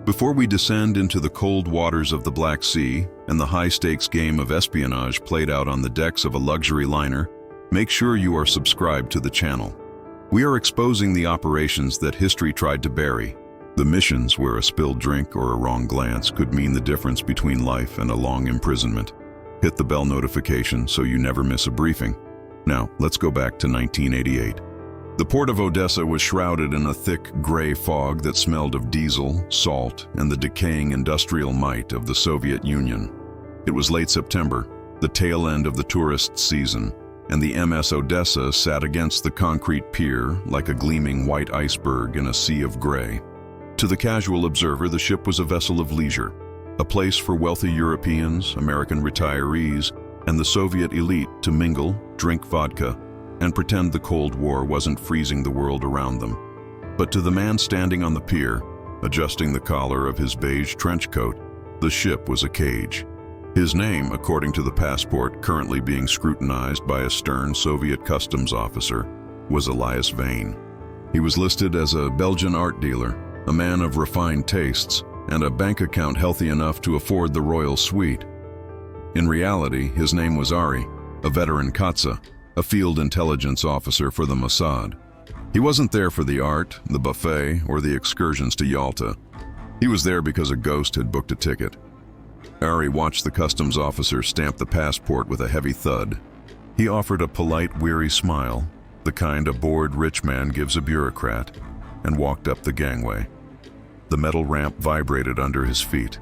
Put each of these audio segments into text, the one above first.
Before we descend into the cold waters of the Black Sea and the high-stakes game of espionage played out on the decks of a luxury liner, make sure you are subscribed to the channel. We are exposing the operations that history tried to bury, the missions where a spilled drink or a wrong glance could mean the difference between life and a long imprisonment. Hit the bell notification so you never miss a briefing. Now, let's go back to 1988. The port of Odessa was shrouded in a thick, gray fog that smelled of diesel, salt, and the decaying industrial might of the Soviet Union. It was late September, the tail end of the tourist season, and the MS Odessa sat against the concrete pier like a gleaming white iceberg in a sea of gray. To the casual observer, the ship was a vessel of leisure, a place for wealthy Europeans, American retirees, and the Soviet elite to mingle, drink vodka, and pretend the Cold War wasn't freezing the world around them. But to the man standing on the pier, adjusting the collar of his beige trench coat, the ship was a cage. His name, according to the passport currently being scrutinized by a stern Soviet customs officer, was Elias Vane. He was listed as a Belgian art dealer, a man of refined tastes, and a bank account healthy enough to afford the royal suite. In reality, his name was Ari, a veteran Katsa, a field intelligence officer for the Mossad. He wasn't there for the art, the buffet, or the excursions to Yalta. He was there because a ghost had booked a ticket. Ari watched the customs officer stamp the passport with a heavy thud. He offered a polite, weary smile, the kind a bored rich man gives a bureaucrat, and walked up the gangway. The metal ramp vibrated under his feet.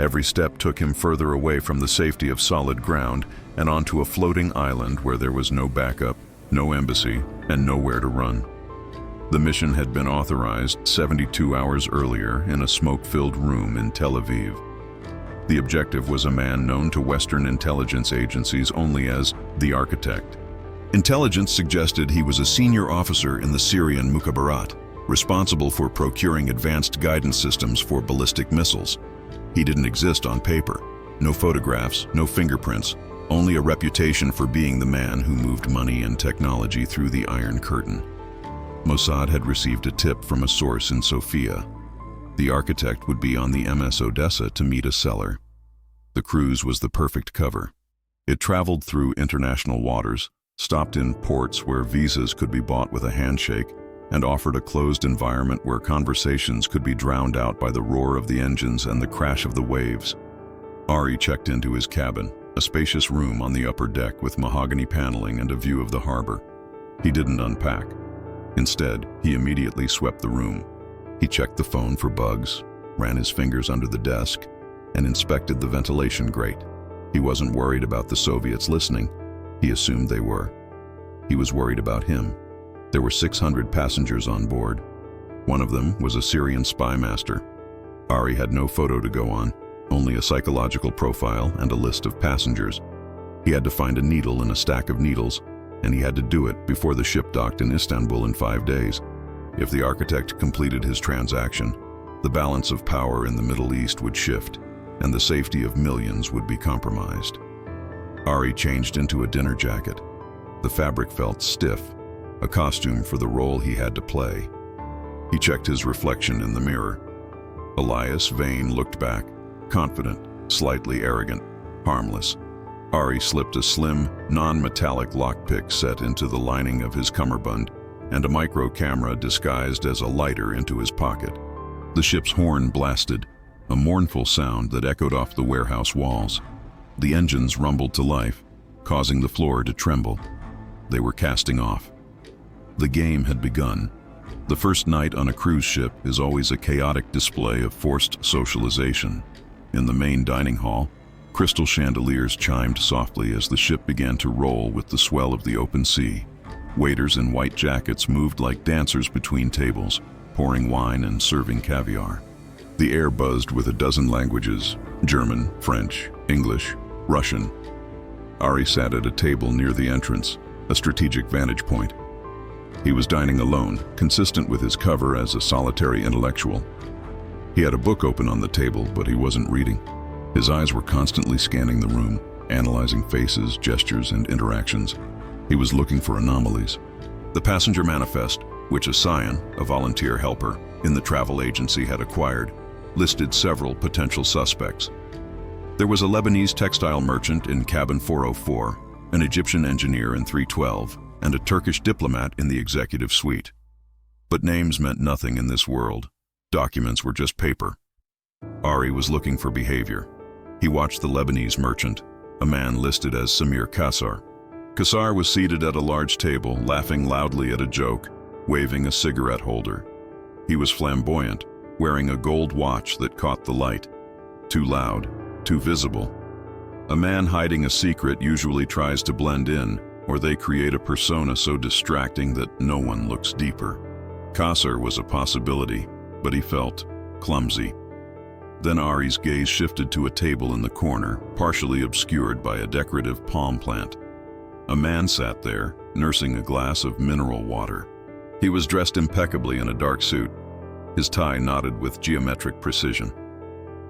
Every step took him further away from the safety of solid ground and onto a floating island where there was no backup, no embassy, and nowhere to run. The mission had been authorized 72 hours earlier in a smoke-filled room in Tel Aviv. The objective was a man known to Western intelligence agencies only as the Architect. Intelligence suggested he was a senior officer in the Syrian Mukhabarat, responsible for procuring advanced guidance systems for ballistic missiles. He didn't exist on paper. No photographs, no fingerprints, only a reputation for being the man who moved money and technology through the Iron Curtain. Mossad had received a tip from a source in Sofia. The Architect would be on the MS Odessa to meet a seller. The cruise was the perfect cover. It traveled through international waters, stopped in ports where visas could be bought with a handshake, and offered a closed environment where conversations could be drowned out by the roar of the engines and the crash of the waves. Ari checked into his cabin, a spacious room on the upper deck with mahogany paneling and a view of the harbor. He didn't unpack. Instead, he immediately swept the room. He checked the phone for bugs, ran his fingers under the desk, and inspected the ventilation grate. He wasn't worried about the Soviets listening. He assumed they were. He was worried about him. There were 600 passengers on board. One of them was a Syrian spy master. Ari had no photo to go on, only a psychological profile and a list of passengers. He had to find a needle in a stack of needles, and he had to do it before the ship docked in Istanbul in 5 days. If the Architect completed his transaction, the balance of power in the Middle East would shift, and the safety of millions would be compromised. Ari changed into a dinner jacket. The fabric felt stiff, a costume for the role he had to play. He checked his reflection in the mirror. Elias Vane looked back, confident, slightly arrogant, harmless. Ari slipped a slim, non-metallic lockpick set into the lining of his cummerbund and a micro-camera disguised as a lighter into his pocket. The ship's horn blasted, a mournful sound that echoed off the warehouse walls. The engines rumbled to life, causing the floor to tremble. They were casting off. The game had begun. The first night on a cruise ship is always a chaotic display of forced socialization. In the main dining hall, crystal chandeliers chimed softly as the ship began to roll with the swell of the open sea. Waiters in white jackets moved like dancers between tables, pouring wine and serving caviar. The air buzzed with a dozen languages: German, French, English, Russian. Ari sat at a table near the entrance, a strategic vantage point. He was dining alone, consistent with his cover as a solitary intellectual. He had a book open on the table, but he wasn't reading. His eyes were constantly scanning the room, analyzing faces, gestures, and interactions. He was looking for anomalies. The passenger manifest, which a scion, a volunteer helper, in the travel agency had acquired, listed several potential suspects. There was a Lebanese textile merchant in cabin 404, an Egyptian engineer in 312, and a Turkish diplomat in the executive suite. But names meant nothing in this world. Documents were just paper. Ari was looking for behavior. He watched the Lebanese merchant, a man listed as Samir Kassar. Kassar was seated at a large table, laughing loudly at a joke, waving a cigarette holder. He was flamboyant, wearing a gold watch that caught the light. Too loud, too visible. A man hiding a secret usually tries to blend in, or they create a persona so distracting that no one looks deeper. Kassar was a possibility, but he felt clumsy. Then Ari's gaze shifted to a table in the corner, partially obscured by a decorative palm plant. A man sat there, nursing a glass of mineral water. He was dressed impeccably in a dark suit. His tie knotted with geometric precision.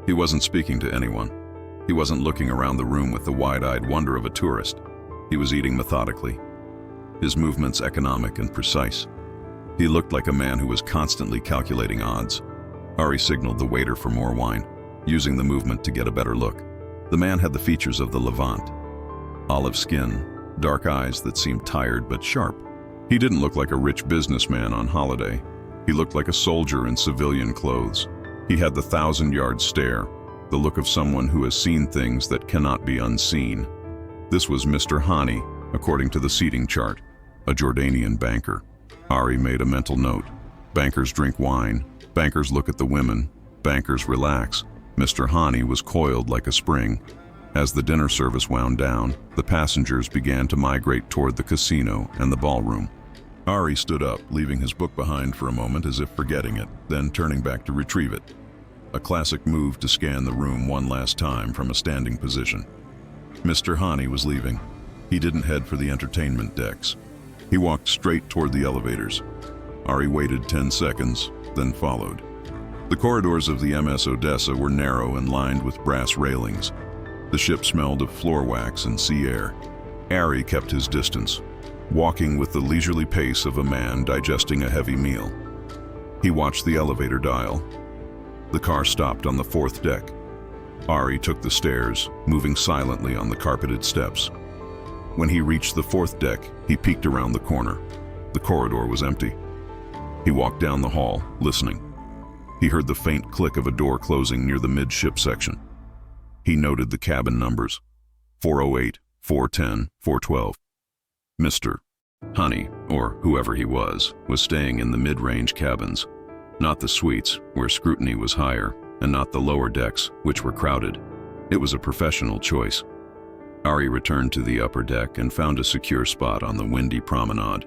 He wasn't speaking to anyone. He wasn't looking around the room with the wide-eyed wonder of a tourist. He was eating methodically. His movements economic and precise. He looked like a man who was constantly calculating odds. Ari signaled the waiter for more wine, using the movement to get a better look. The man had the features of the Levant. Olive skin, dark eyes that seemed tired but sharp. He didn't look like a rich businessman on holiday. He looked like a soldier in civilian clothes. He had the 1,000-yard stare, the look of someone who has seen things that cannot be unseen. This was Mr. Hani, according to the seating chart, a Jordanian banker. Ari made a mental note. Bankers drink wine. Bankers look at the women. Bankers relax. Mr. Hani was coiled like a spring. As the dinner service wound down, the passengers began to migrate toward the casino and the ballroom. Ari stood up, leaving his book behind for a moment as if forgetting it, then turning back to retrieve it. A classic move to scan the room one last time from a standing position. Mr. Hani was leaving. He didn't head for the entertainment decks. He walked straight toward the elevators. Ari waited 10 seconds, then followed. The corridors of the MS Odessa were narrow and lined with brass railings. The ship smelled of floor wax and sea air. Ari kept his distance, walking with the leisurely pace of a man digesting a heavy meal. He watched the elevator dial. The car stopped on the 4th deck. Ari took the stairs, moving silently on the carpeted steps. When he reached the 4th deck, he peeked around the corner. The corridor was empty. He walked down the hall, listening. He heard the faint click of a door closing near the midship section. He noted the cabin numbers: 408, 410, 412. Mr. Hani, or whoever he was staying in the mid-range cabins, not the suites, where scrutiny was higher, and not the lower decks, which were crowded. It was a professional choice. Ari returned to the upper deck and found a secure spot on the windy promenade.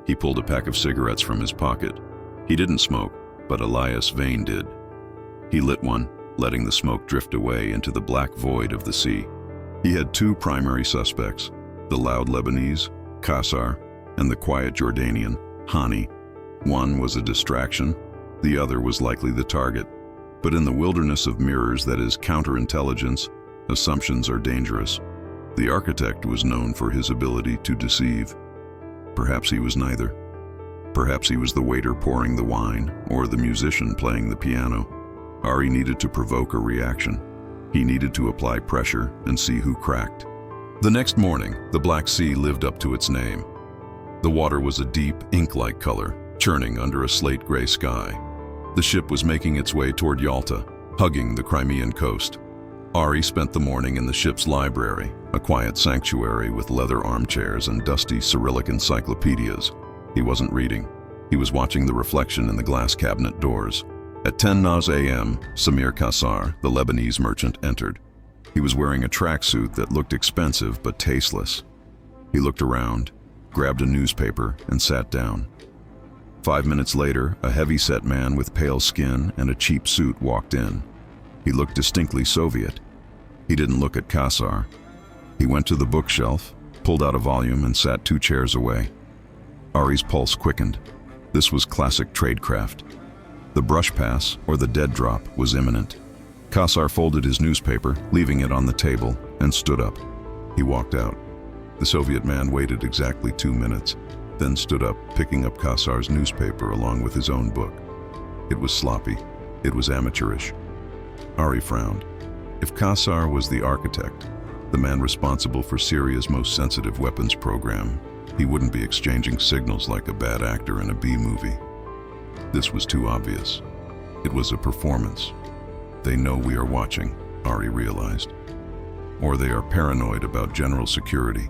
He pulled a pack of cigarettes from his pocket. He didn't smoke, but Elias Vane did. He lit one, letting the smoke drift away into the black void of the sea. He had 2 primary suspects, the loud Lebanese, Kassar, and the quiet Jordanian, Hani. One was a distraction, the other was likely the target. But in the wilderness of mirrors that is counterintelligence, assumptions are dangerous. The architect was known for his ability to deceive. Perhaps he was neither. Perhaps he was the waiter pouring the wine, or the musician playing the piano. Ari needed to provoke a reaction. He needed to apply pressure and see who cracked. The next morning, the Black Sea lived up to its name. The water was a deep, ink-like color, churning under a slate-gray sky. The ship was making its way toward Yalta, hugging the Crimean coast. Ari spent the morning in the ship's library, a quiet sanctuary with leather armchairs and dusty Cyrillic encyclopedias. He wasn't reading. He was watching the reflection in the glass cabinet doors. At 10 a.m., Samir Kassar, the Lebanese merchant, entered. He was wearing a tracksuit that looked expensive but tasteless. He looked around, grabbed a newspaper, and sat down. 5 minutes later, a heavy-set man with pale skin and a cheap suit walked in. He looked distinctly Soviet. He didn't look at Kassar. He went to the bookshelf, pulled out a volume, and sat 2 chairs away. Ari's pulse quickened. This was classic tradecraft. The brush pass, or the dead drop, was imminent. Kassar folded his newspaper, leaving it on the table, and stood up. He walked out. The Soviet man waited exactly 2 minutes, then stood up, picking up Kassar's newspaper along with his own book. It was sloppy. It was amateurish. Ari frowned. If Kassar was the architect, the man responsible for Syria's most sensitive weapons program, he wouldn't be exchanging signals like a bad actor in a B-movie. This was too obvious. It was a performance. They know we are watching, Ari realized. Or they are paranoid about general security.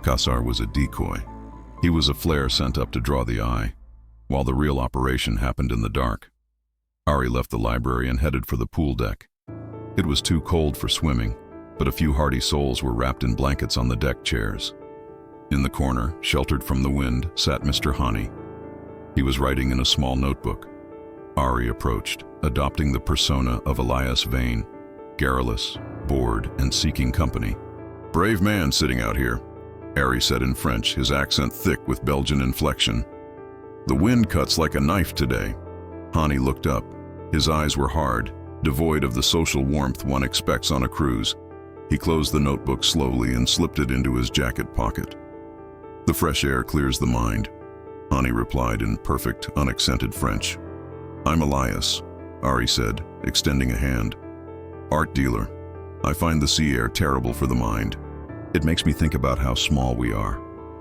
Kassar was a decoy. He was a flare sent up to draw the eye, while the real operation happened in the dark. Ari left the library and headed for the pool deck. It was too cold for swimming, but a few hardy souls were wrapped in blankets on the deck chairs. In the corner, sheltered from the wind, sat Mr. Hani. He was writing in a small notebook. Ari approached, adopting the persona of Elias Vane, garrulous, bored, and seeking company. "Brave man sitting out here," Ari said in French, his accent thick with Belgian inflection. "The wind cuts like a knife today." Hani looked up. His eyes were hard, devoid of the social warmth one expects on a cruise. He closed the notebook slowly and slipped it into his jacket pocket. "The fresh air clears the mind," Hani replied in perfect, unaccented French. "I'm Elias," Ari said, extending a hand. "Art dealer. I find the sea air terrible for the mind. It makes me think about how small we are.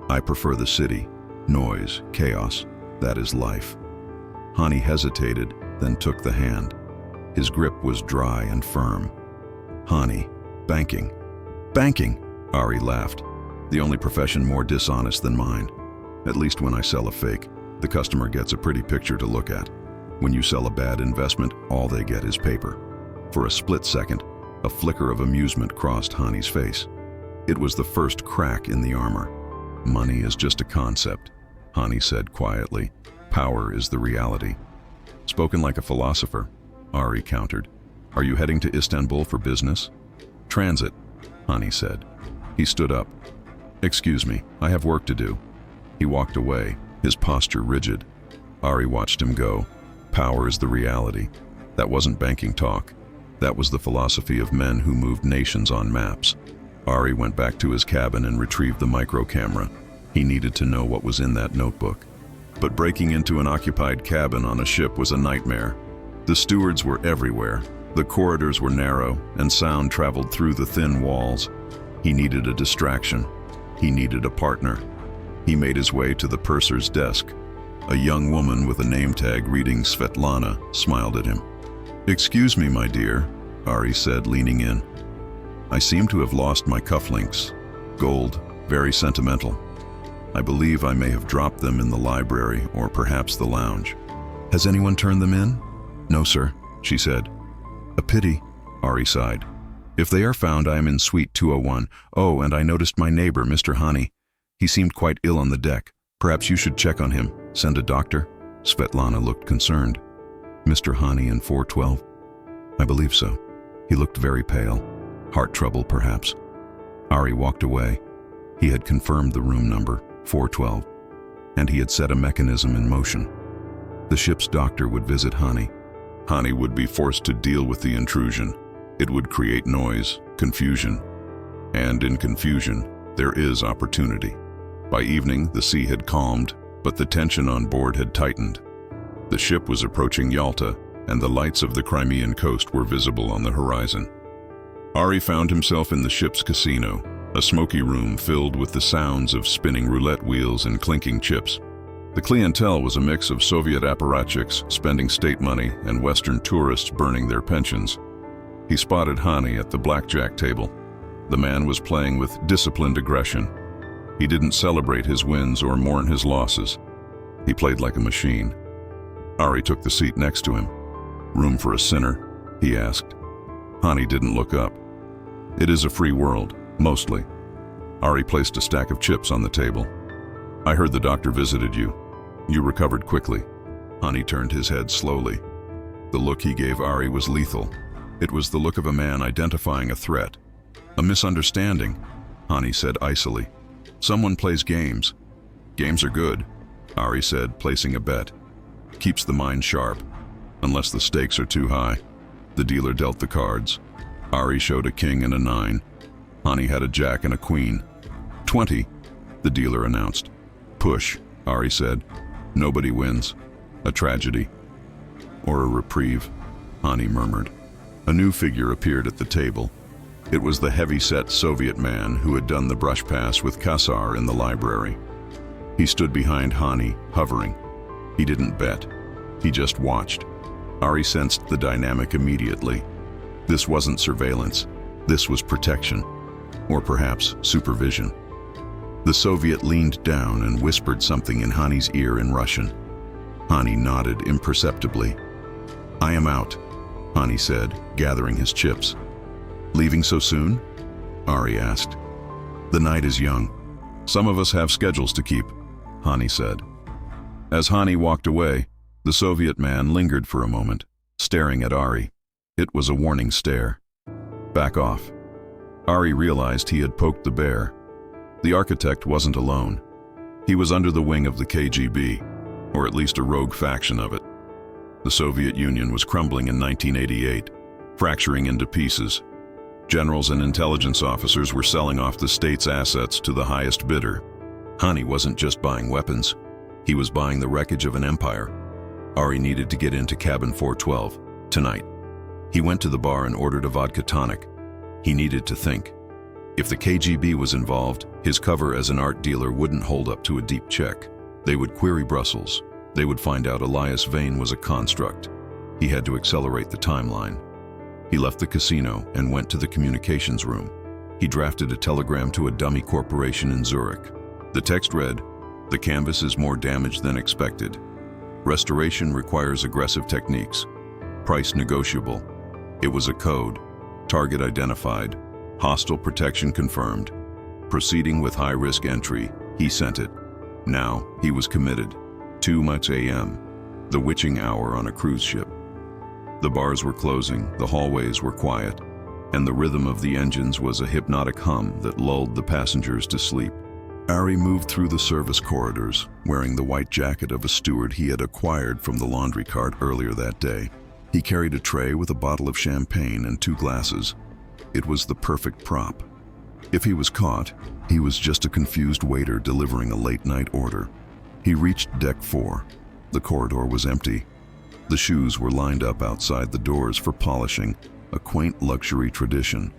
I prefer the city. Noise, chaos, that is life." Hani hesitated, then took the hand. His grip was dry and firm. "Hani, banking." "Banking?" Ari laughed. "The only profession more dishonest than mine. At least when I sell a fake, the customer gets a pretty picture to look at. When you sell a bad investment, all they get is paper." For a split second, a flicker of amusement crossed Hani's face. It was the first crack in the armor. "Money is just a concept," Hani said quietly. "Power is the reality." "Spoken like a philosopher," Ari countered. "Are you heading to Istanbul for business?" "Transit," Hani said. He stood up. "Excuse me, I have work to do." He walked away, his posture rigid. Ari watched him go. Power is the reality. That wasn't banking talk. That was the philosophy of men who moved nations on maps. Ari went back to his cabin and retrieved the micro camera. He needed to know what was in that notebook. But breaking into an occupied cabin on a ship was a nightmare. The stewards were everywhere. The corridors were narrow, and sound traveled through the thin walls. He needed a distraction. He needed a partner. He made his way to the purser's desk. A young woman with a name tag reading Svetlana smiled at him. "Excuse me, my dear," Ari said, leaning in. "I seem to have lost my cufflinks. Gold, very sentimental. I believe I may have dropped them in the library or perhaps the lounge. Has anyone turned them in?" "No, sir," she said. "A pity," Ari sighed. "If they are found, I am in suite 201. Oh, and I noticed my neighbor, Mr. Hani. He seemed quite ill on the deck. Perhaps you should check on him. Send a doctor?" Svetlana looked concerned. "Mr. Hani in 412? "I believe so. He looked very pale. Heart trouble, perhaps." Ari walked away. He had confirmed the room number, 412, and he had set a mechanism in motion. The ship's doctor would visit Hani. Hani would be forced to deal with the intrusion. It would create noise, confusion. And in confusion, there is opportunity. By evening, the sea had calmed, but the tension on board had tightened. The ship was approaching Yalta, and the lights of the Crimean coast were visible on the horizon. Ari found himself in the ship's casino, a smoky room filled with the sounds of spinning roulette wheels and clinking chips. The clientele was a mix of Soviet apparatchiks spending state money and Western tourists burning their pensions. He spotted Hani at the blackjack table. The man was playing with disciplined aggression. He didn't celebrate his wins or mourn his losses. He played like a machine. Ari took the seat next to him. "Room for a sinner?" he asked. Hani didn't look up. "It is a free world, mostly." Ari placed a stack of chips on the table. "I heard the doctor visited you. You recovered quickly." Hani turned his head slowly. The look he gave Ari was lethal. It was the look of a man identifying a threat. "A misunderstanding," Hani said icily. "Someone plays games." "Games are good," Ari said, placing a bet. "Keeps the mind sharp, unless the stakes are too high." The dealer dealt the cards. Ari showed a king and a 9. Hani had a jack and a queen. "20, the dealer announced. "Push," Ari said. "Nobody wins. A tragedy." "Or a reprieve," Hani murmured. A new figure appeared at the table. It was the heavy-set Soviet man who had done the brush pass with Kassar in the library. He stood behind Hani, hovering. He didn't bet. He just watched. Ari sensed the dynamic immediately. This wasn't surveillance. This was protection. Or perhaps supervision. The Soviet leaned down and whispered something in Hani's ear in Russian. Hani nodded imperceptibly. "I am out," Hani said, gathering his chips. "Leaving so soon?" Ari asked. "The night is young. Some of us have schedules to keep," Hani said. As Hani walked away, the Soviet man lingered for a moment, staring at Ari. It was a warning stare. "Back off." Ari realized he had poked the bear. The architect wasn't alone. He was under the wing of the KGB, or at least a rogue faction of it. The Soviet Union was crumbling in 1988, fracturing into pieces. Generals and intelligence officers were selling off the state's assets to the highest bidder. Hani wasn't just buying weapons. He was buying the wreckage of an empire. Ari needed to get into cabin 412, tonight. He went to the bar and ordered a vodka tonic. He needed to think. If the KGB was involved, his cover as an art dealer wouldn't hold up to a deep check. They would query Brussels. They would find out Elias Vane was a construct. He had to accelerate the timeline. He left the casino and went to the communications room. He drafted a telegram to a dummy corporation in Zurich. The text read, "The canvas is more damaged than expected. Restoration requires aggressive techniques. Price negotiable." It was a code. Target identified. Hostile protection confirmed. Proceeding with high-risk entry, he sent it. Now, he was committed. 2:00 a.m., the witching hour on a cruise ship. The bars were closing, the hallways were quiet, and the rhythm of the engines was a hypnotic hum that lulled the passengers to sleep. Ari moved through the service corridors, wearing the white jacket of a steward he had acquired from the laundry cart earlier that day. He carried a tray with a bottle of champagne and 2 glasses. It was the perfect prop. If he was caught, he was just a confused waiter delivering a late-night order. He reached deck 4. The corridor was empty. The shoes were lined up outside the doors for polishing, a quaint luxury tradition.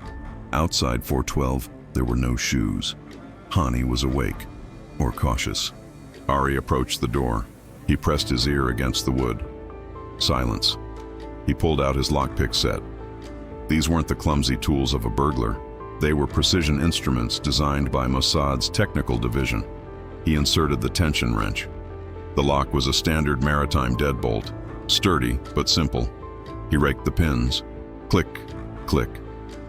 Outside 412, there were no shoes. Hani was awake, or cautious. Ari approached the door. He pressed his ear against the wood. Silence. He pulled out his lockpick set. These weren't the clumsy tools of a burglar. They were precision instruments designed by Mossad's technical division. He inserted the tension wrench. The lock was a standard maritime deadbolt, sturdy but simple. He raked the pins. Click, click.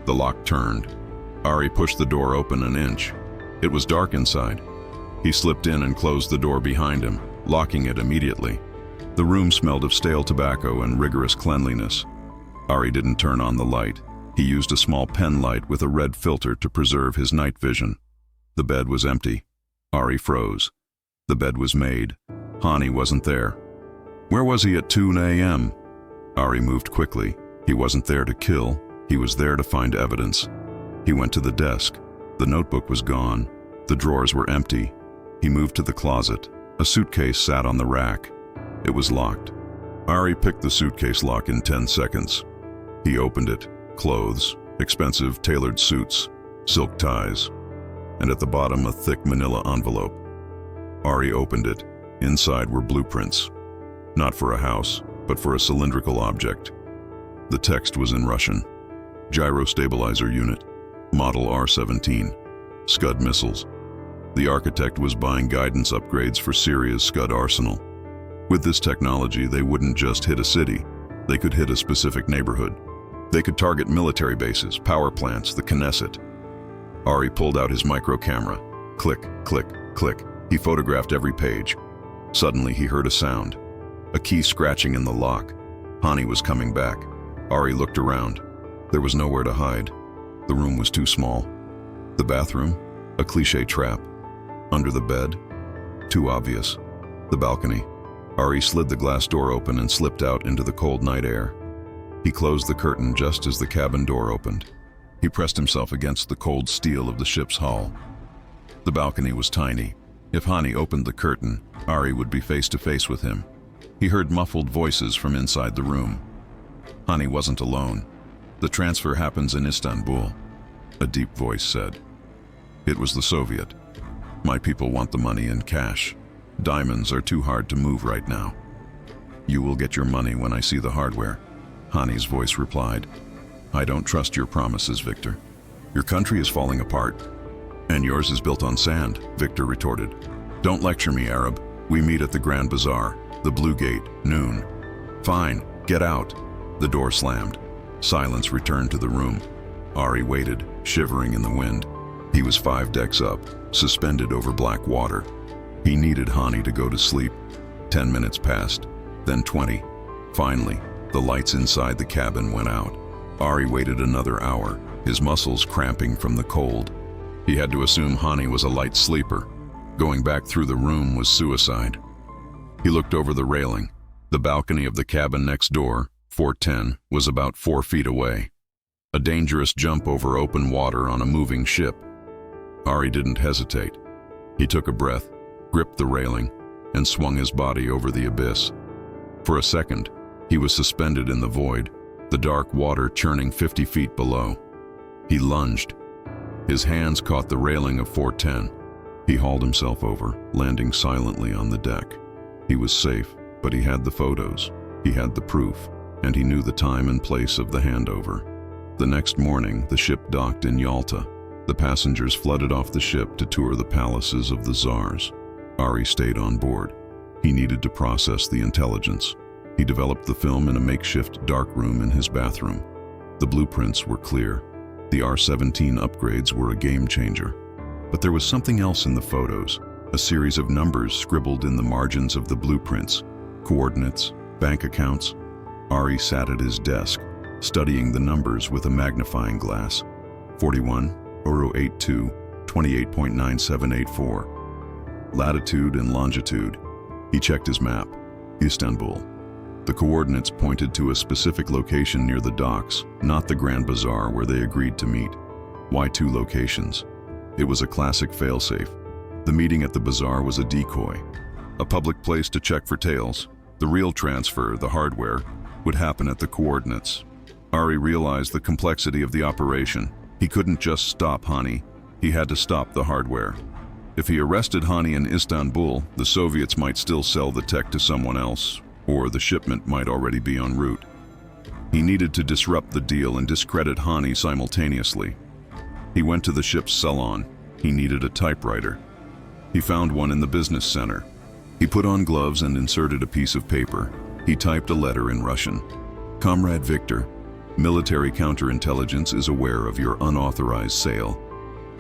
The lock turned. Ari pushed the door open an inch. It was dark inside. He slipped in and closed the door behind him, locking it immediately. The room smelled of stale tobacco and rigorous cleanliness. Ari didn't turn on the light. He used a small pen light with a red filter to preserve his night vision. The bed was empty. Ari froze. The bed was made. Hani wasn't there. Where was he at 2 a.m.? Ari moved quickly. He wasn't there to kill. He was there to find evidence. He went to the desk. The notebook was gone. The drawers were empty. He moved to the closet. A suitcase sat on the rack. It was locked. Ari picked the suitcase lock in 10 seconds. He opened it. Clothes, expensive tailored suits, silk ties, and at the bottom a thick manila envelope. Ari opened it. Inside were blueprints. Not for a house, but for a cylindrical object. The text was in Russian. Gyro stabilizer unit, model R-17, Scud missiles. The architect was buying guidance upgrades for Syria's Scud arsenal. With this technology, they wouldn't just hit a city. They could hit a specific neighborhood. They could target military bases, power plants, the Knesset. Ari pulled out his micro camera. Click, click, click. He photographed every page. Suddenly, he heard a sound. A key scratching in the lock. Hani was coming back. Ari looked around. There was nowhere to hide. The room was too small. The bathroom? A cliché trap. Under the bed? Too obvious. The balcony. Ari slid the glass door open and slipped out into the cold night air. He closed the curtain just as the cabin door opened. He pressed himself against the cold steel of the ship's hull. The balcony was tiny. If Hani opened the curtain, Ari would be face to face with him. He heard muffled voices from inside the room. Hani wasn't alone. The transfer happens in Istanbul, a deep voice said. It was the Soviet. My people want the money in cash. Diamonds are too hard to move right now. You will get your money when I see the hardware, Hani's voice replied. I don't trust your promises, Victor. Your country is falling apart. And yours is built on sand, Victor retorted. Don't lecture me, Arab. We meet at the Grand Bazaar, the Blue Gate, noon. Fine, get out. The door slammed. Silence returned to the room. Ari waited, shivering in the wind. He was 5 decks up, suspended over black water. He needed Hani to go to sleep. 10 minutes passed, then 20. Finally, the lights inside the cabin went out. Ari waited another hour, his muscles cramping from the cold. He had to assume Hani was a light sleeper. Going back through the room was suicide. He looked over the railing. The balcony of the cabin next door, 410, was about 4 feet away. A dangerous jump over open water on a moving ship. Ari didn't hesitate. He took a breath, gripped the railing, and swung his body over the abyss. For a second, he was suspended in the void, the dark water churning 50 feet below. He lunged. His hands caught the railing of 410. He hauled himself over, landing silently on the deck. He was safe, but he had the photos, he had the proof, and he knew the time and place of the handover. The next morning, the ship docked in Yalta. The passengers flooded off the ship to tour the palaces of the czars. Ari stayed on board. He needed to process the intelligence. He developed the film in a makeshift darkroom in his bathroom. The blueprints were clear. The R-17 upgrades were a game changer. But there was something else in the photos, a series of numbers scribbled in the margins of the blueprints, coordinates, bank accounts. Ari sat at his desk, studying the numbers with a magnifying glass. 41, 082, 28.9784. Latitude and longitude. He checked his map. Istanbul. The coordinates pointed to a specific location near the docks, not the Grand Bazaar where they agreed to meet. Why 2 locations? It was a classic failsafe. The meeting at the bazaar was a decoy, a public place to check for tails. The real transfer, the hardware, would happen at the coordinates. Ari realized the complexity of the operation. He couldn't just stop Hani. He had to stop the hardware. If he arrested Hani in Istanbul, the Soviets might still sell the tech to someone else, or the shipment might already be en route. He needed to disrupt the deal and discredit Hani simultaneously. He went to the ship's salon. He needed a typewriter. He found one in the business center. He put on gloves and inserted a piece of paper. He typed a letter in Russian. Comrade Victor, military counterintelligence is aware of your unauthorized sale.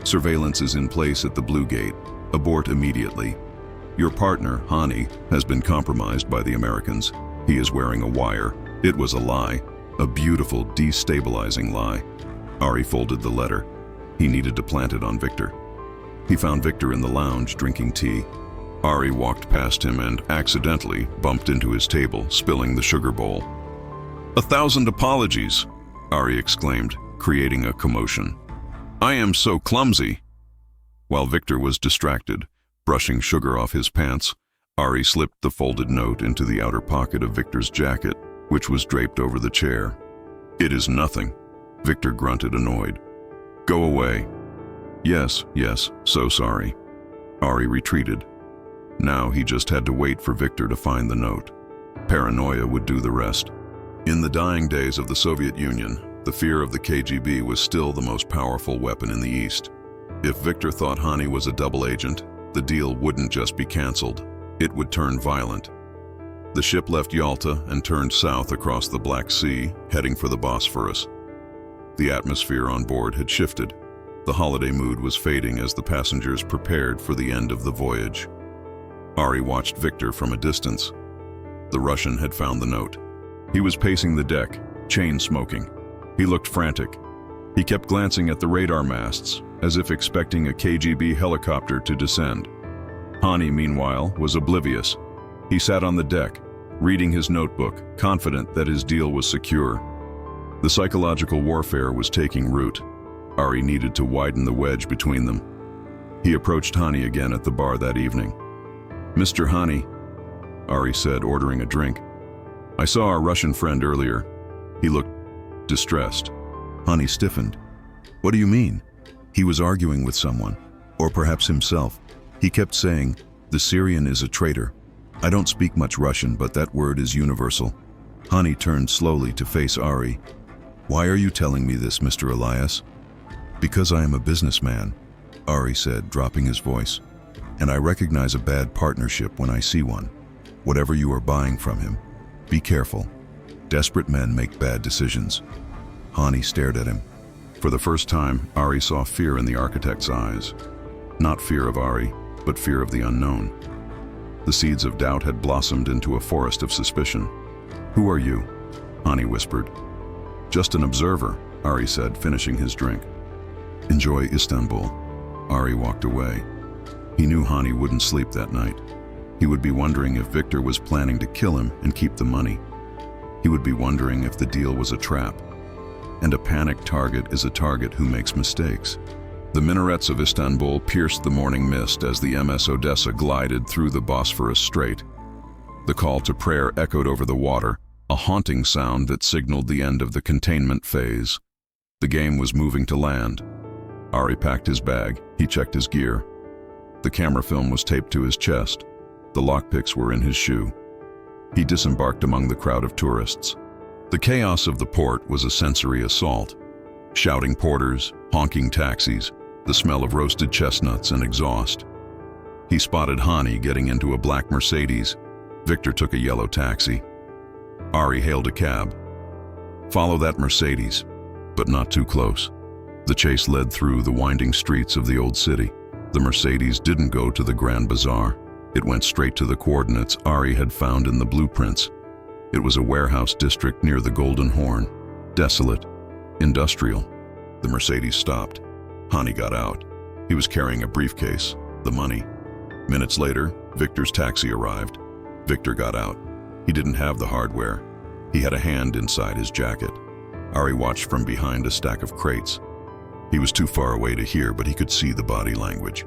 Surveillance is in place at the Blue Gate. Abort immediately. Your partner, Hani, has been compromised by the Americans. He is wearing a wire. It was a lie, a beautiful, destabilizing lie. Ari folded the letter. He needed to plant it on Victor. He found Victor in the lounge drinking tea. Ari walked past him and accidentally bumped into his table, spilling the sugar bowl. 1,000 apologies, Ari exclaimed, creating a commotion. I am so clumsy. While Victor was distracted, brushing sugar off his pants, Ari slipped the folded note into the outer pocket of Victor's jacket, which was draped over the chair. It is nothing, Victor grunted, annoyed. Go away. Yes, so sorry. Ari retreated. Now he just had to wait for Victor to find the note. Paranoia would do the rest. In the dying days of the Soviet Union, the fear of the KGB was still the most powerful weapon in the East. If Victor thought Hani was a double agent, the deal wouldn't just be canceled, it would turn violent. The ship left Yalta and turned south across the Black Sea, heading for the Bosphorus. The atmosphere on board had shifted. The holiday mood was fading as the passengers prepared for the end of the voyage. Ari watched Victor from a distance. The Russian had found the note. He was pacing the deck, chain smoking. He looked frantic. He kept glancing at the radar masts, as if expecting a KGB helicopter to descend. Hani, meanwhile, was oblivious. He sat on the deck, reading his notebook, confident that his deal was secure. The psychological warfare was taking root. Ari needed to widen the wedge between them. He approached Hani again at the bar that evening. Mr. Hani, Ari said, ordering a drink. I saw our Russian friend earlier. He looked distressed. Hani stiffened. What do you mean? He was arguing with someone, or perhaps himself. He kept saying, the Syrian is a traitor. I don't speak much Russian, but that word is universal. Hani turned slowly to face Ari. Why are you telling me this, Mr. Elias? Because I am a businessman, Ari said, dropping his voice. And I recognize a bad partnership when I see one. Whatever you are buying from him, be careful. Desperate men make bad decisions. Hani stared at him. For the first time, Ari saw fear in the architect's eyes. Not fear of Ari, but fear of the unknown. The seeds of doubt had blossomed into a forest of suspicion. Who are you? Hani whispered. Just an observer, Ari said, finishing his drink. Enjoy Istanbul. Ari walked away. He knew Hani wouldn't sleep that night. He would be wondering if Victor was planning to kill him and keep the money. He would be wondering if the deal was a trap. And a panicked target is a target who makes mistakes. The minarets of Istanbul pierced the morning mist as the MS Odessa glided through the Bosphorus Strait. The call to prayer echoed over the water, a haunting sound that signaled the end of the containment phase. The game was moving to land. Ari packed his bag. He checked his gear. The camera film was taped to his chest. The lockpicks were in his shoe. He disembarked among the crowd of tourists. The chaos of the port was a sensory assault. Shouting porters, honking taxis, the smell of roasted chestnuts and exhaust. He spotted Hani getting into a black Mercedes. Victor took a yellow taxi. Ari hailed a cab. Follow that Mercedes, but not too close. The chase led through the winding streets of the old city. The Mercedes didn't go to the Grand Bazaar. It went straight to the coordinates Ari had found in the blueprints. It was a warehouse district near the Golden Horn. Desolate. Industrial. The Mercedes stopped. Hani got out. He was carrying a briefcase, the money. Minutes later, Victor's taxi arrived. Victor got out. He didn't have the hardware. He had a hand inside his jacket. Ari watched from behind a stack of crates. He was too far away to hear, but he could see the body language.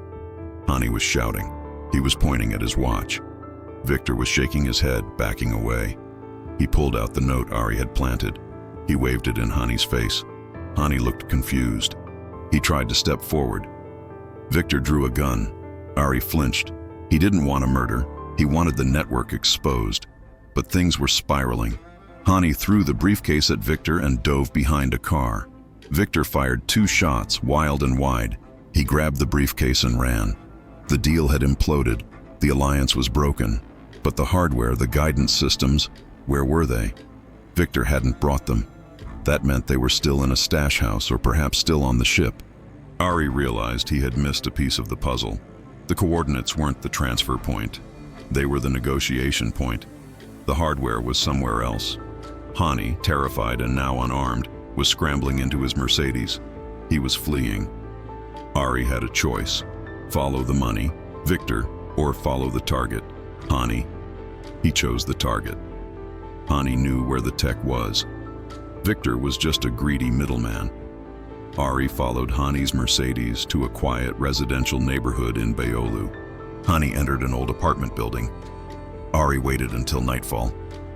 Hani was shouting. He was pointing at his watch. Victor was shaking his head, backing away. He pulled out the note Ari had planted. He waved it in Hani's face. Hani looked confused. He tried to step forward. Victor drew a gun. Ari flinched. He didn't want a murder. He wanted the network exposed. But things were spiraling. Hani threw the briefcase at Victor and dove behind a car. Victor fired 2 shots, wild and wide. He grabbed the briefcase and ran. The deal had imploded. The alliance was broken. But the hardware, the guidance systems, where were they? Victor hadn't brought them. That meant they were still in a stash house or perhaps still on the ship. Ari realized he had missed a piece of the puzzle. The coordinates weren't the transfer point. They were the negotiation point. The hardware was somewhere else. Hani, terrified and now unarmed, was scrambling into his Mercedes. He was fleeing. Ari had a choice. Follow the money, Victor, or follow the target, Hani. He chose the target. Hani knew where the tech was. Victor was just a greedy middleman. Ari followed Hani's Mercedes to a quiet residential neighborhood in Beyoğlu. Hani entered an old apartment building. Ari waited until nightfall.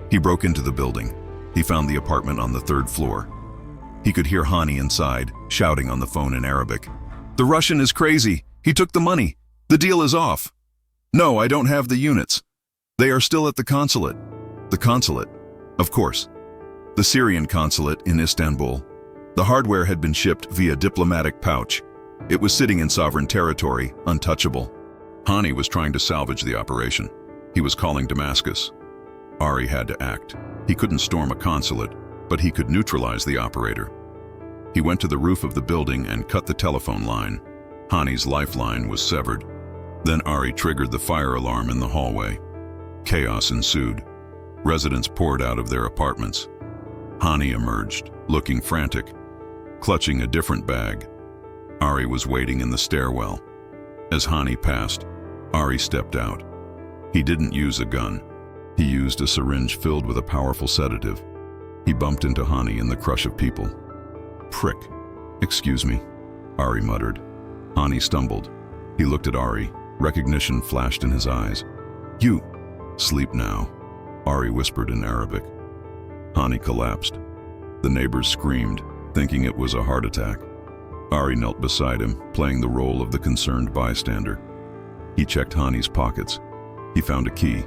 He broke into the building. He found the apartment on the 3rd floor. He could hear Hani inside, shouting on the phone in Arabic. "The Russian is crazy. He took the money. The deal is off." "No, I don't have the units. They are still at the consulate." "The consulate?" "Of course. The Syrian consulate in Istanbul. The hardware had been shipped via diplomatic pouch. It was sitting in sovereign territory, untouchable." Hani was trying to salvage the operation. He was calling Damascus. Ari had to act. He couldn't storm a consulate, but he could neutralize the operator. He went to the roof of the building and cut the telephone line. Hani's lifeline was severed. Then Ari triggered the fire alarm in the hallway. Chaos ensued. Residents poured out of their apartments. Hani emerged, looking frantic, clutching a different bag. Ari was waiting in the stairwell. As Hani passed, Ari stepped out. He didn't use a gun. He used a syringe filled with a powerful sedative. He bumped into Hani in the crush of people. "Prick. Excuse me," Ari muttered. Hani stumbled. He looked at Ari. Recognition flashed in his eyes. "You." "Sleep now," Ari whispered in Arabic. Hani collapsed. The neighbors screamed. thinking it was a heart attack. Ari knelt beside him, playing the role of the concerned bystander. He checked Hani's pockets. He found a key,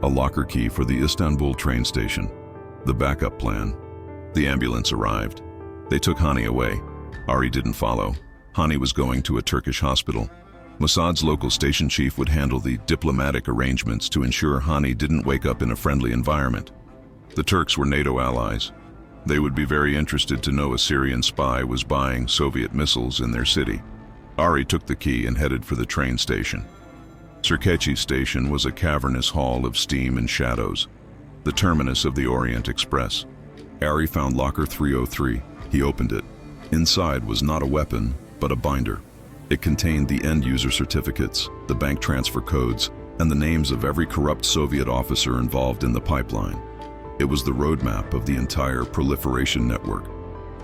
a locker key for the Istanbul train station, the backup plan. The ambulance arrived. They took Hani away. Ari didn't follow. Hani was going to a Turkish hospital. Mossad's local station chief would handle the diplomatic arrangements to ensure Hani didn't wake up in a friendly environment. The Turks were NATO allies. They would be very interested to know a Syrian spy was buying Soviet missiles in their city. Ari took the key and headed for the train station. Sirkechi station was a cavernous hall of steam and shadows, the terminus of the Orient Express. Ari found locker 303. He opened it. Inside was not a weapon, but a binder. It contained the end-user certificates, the bank transfer codes, and the names of every corrupt Soviet officer involved in the pipeline. It was the roadmap of the entire proliferation network.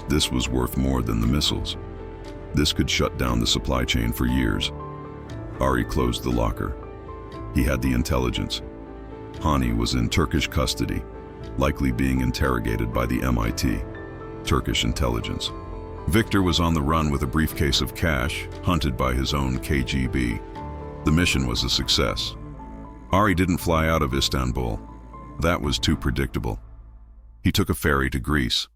This was worth more than the missiles. This could shut down the supply chain for years. Ari closed the locker. He had the intelligence. Hani was in Turkish custody, likely being interrogated by the MIT, Turkish intelligence. Victor was on the run with a briefcase of cash, hunted by his own KGB. The mission was a success. Ari didn't fly out of Istanbul. That was too predictable. He took a ferry to Greece.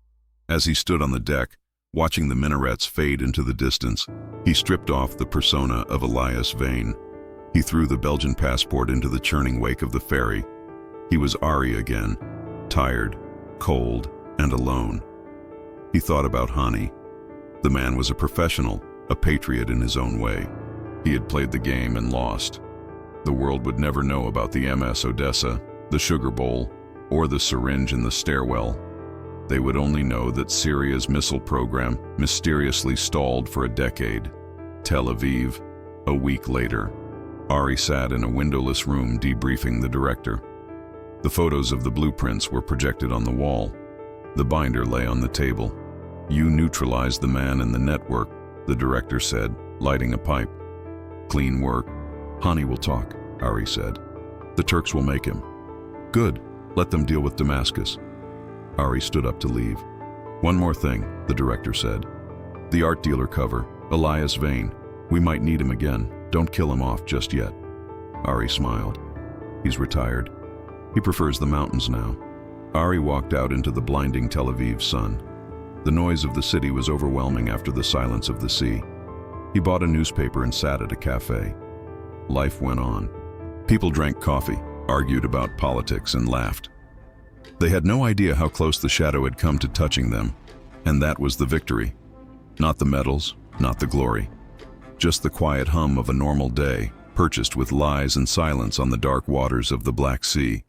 As he stood on the deck, watching the minarets fade into the distance, he stripped off the persona of Elias Vane. He threw the Belgian passport into the churning wake of the ferry. He was Ari again, tired, cold, and alone. He thought about Hani. The man was a professional, a patriot in his own way. He had played the game and lost. The world would never know about the MS Odessa, the sugar bowl, or the syringe in the stairwell. They would only know that Syria's missile program mysteriously stalled for a decade. Tel Aviv, a week later. Ari sat in a windowless room debriefing the director. The photos of the blueprints were projected on the wall. The binder lay on the table. "You neutralized the man in the network," the director said, lighting a pipe. "Clean work. Hani will talk," Ari said. "The Turks will make him." "Good. Let them deal with Damascus." Ari stood up to leave. "One more thing," the director said. "The art dealer cover, Elias Vane. We might need him again. Don't kill him off just yet." Ari smiled. "He's retired. He prefers the mountains now." Ari walked out into the blinding Tel Aviv sun. The noise of the city was overwhelming after the silence of the sea. He bought a newspaper and sat at a cafe. Life went on. People drank coffee, argued about politics, and laughed. They had no idea how close the shadow had come to touching them, and that was the victory. Not the medals, not the glory. Just the quiet hum of a normal day, purchased with lies and silence on the dark waters of the Black Sea.